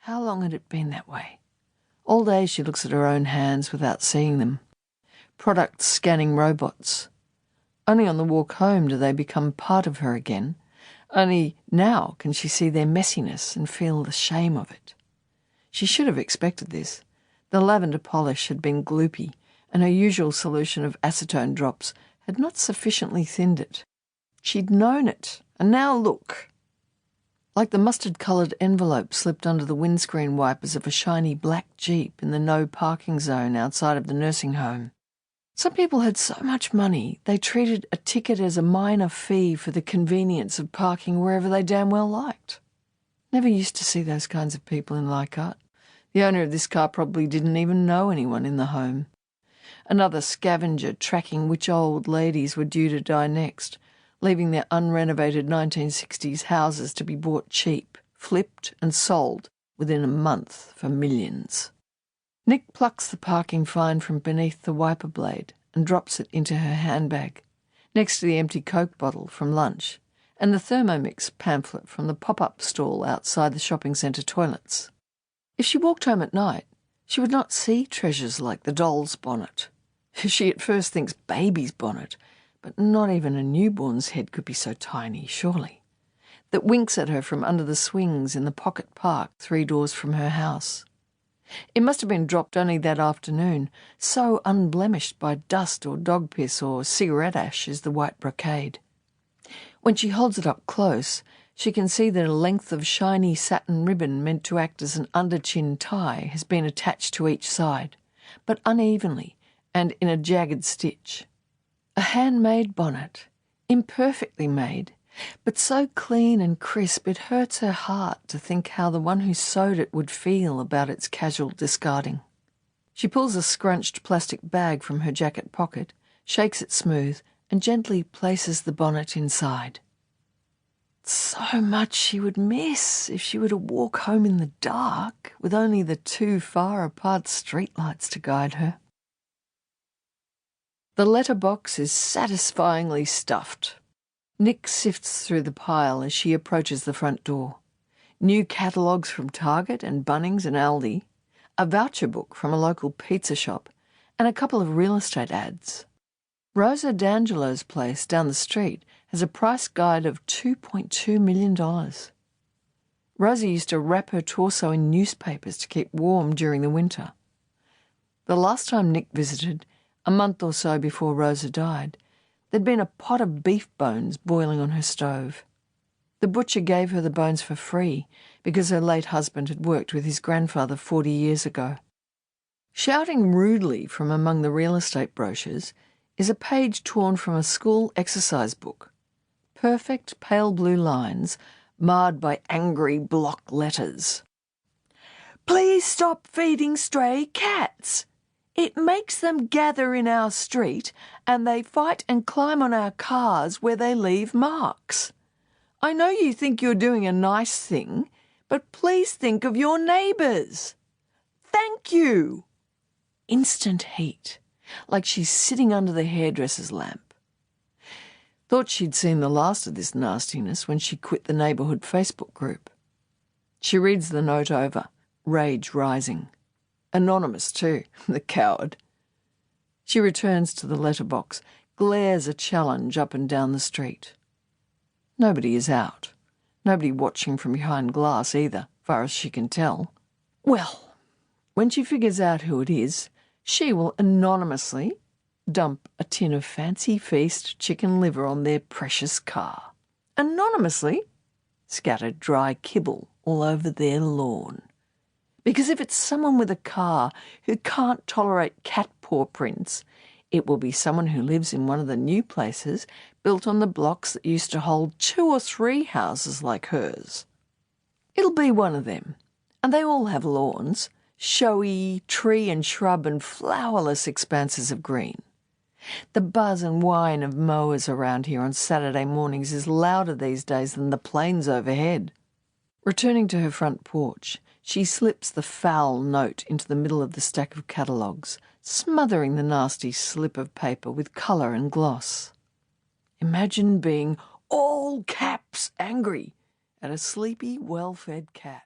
How long had it been that way? All day she looks at her own hands without seeing them. Product scanning robots. Only on the walk home do they become part of her again. Only now can she see their messiness and feel the shame of it. She should have expected this. The lavender polish had been gloopy, and her usual solution of acetone drops had not sufficiently thinned it. She'd known it, and now look. Like the mustard-coloured envelope slipped under the windscreen wipers of a shiny black Jeep in the no parking zone outside of the nursing home. Some people had so much money they treated a ticket as a minor fee for the convenience of parking wherever they damn well liked. Never used to see those kinds of people in Leichhardt. The owner of this car probably didn't even know anyone in the home. Another scavenger tracking which old ladies were due to die next, leaving their unrenovated 1960s houses to be bought cheap, flipped and sold within a month for millions. Nick plucks the parking fine from beneath the wiper blade and drops it into her handbag, next to the empty Coke bottle from lunch and the Thermomix pamphlet from the pop-up stall outside the shopping centre toilets. If she walked home at night, she would not see treasures like the doll's bonnet. She at first thinks baby's bonnet, but not even a newborn's head could be so tiny, surely, that winks at her from under the swings in the pocket park 3 doors from her house. It must have been dropped only that afternoon, so unblemished by dust or dog piss or cigarette ash is the white brocade. When she holds it up close, she can see that a length of shiny satin ribbon meant to act as an under-chin tie has been attached to each side, but unevenly and in a jagged stitch. A handmade bonnet, imperfectly made, but so clean and crisp it hurts her heart to think how the one who sewed it would feel about its casual discarding. She pulls a scrunched plastic bag from her jacket pocket, shakes it smooth, and gently places the bonnet inside. So much she would miss if she were to walk home in the dark, with only the 2 far-apart streetlights to guide her. The letterbox is satisfyingly stuffed. Nick sifts through the pile as she approaches the front door. New catalogues from Target and Bunnings and Aldi, a voucher book from a local pizza shop, and a couple of real estate ads. Rosa D'Angelo's place down the street has a price guide of $2.2 million. Rosa used to wrap her torso in newspapers to keep warm during the winter. The last time Nick visited, a month or so before Rosa died, there'd been a pot of beef bones boiling on her stove. The butcher gave her the bones for free because her late husband had worked with his grandfather 40 years ago. Shouting rudely from among the real estate brochures is a page torn from a school exercise book. Perfect pale blue lines marred by angry block letters. "Please stop feeding stray cats. It makes them gather in our street and they fight and climb on our cars where they leave marks. I know you think you're doing a nice thing, but please think of your neighbours. Thank you." Instant heat, like she's sitting under the hairdresser's lamp. Thought she'd seen the last of this nastiness when she quit the neighbourhood Facebook group. She reads the note over, rage rising. Anonymous too, the coward. She returns to the letterbox, glares a challenge up and down the street. Nobody is out. Nobody watching from behind glass either, far as she can tell. Well, when she figures out who it is, she will anonymously dump a tin of Fancy Feast chicken liver on their precious car. Anonymously scatter dry kibble all over their lawn. Because if it's someone with a car who can't tolerate cat paw prints, it will be someone who lives in one of the new places built on the blocks that used to hold 2 or 3 houses like hers. It'll be one of them, and they all have lawns, showy tree and shrub and flowerless expanses of green. The buzz and whine of mowers around here on Saturday mornings is louder these days than the planes overhead. Returning to her front porch, she slips the foul note into the middle of the stack of catalogues, smothering the nasty slip of paper with colour and gloss. Imagine being all caps angry at a sleepy, well-fed cat.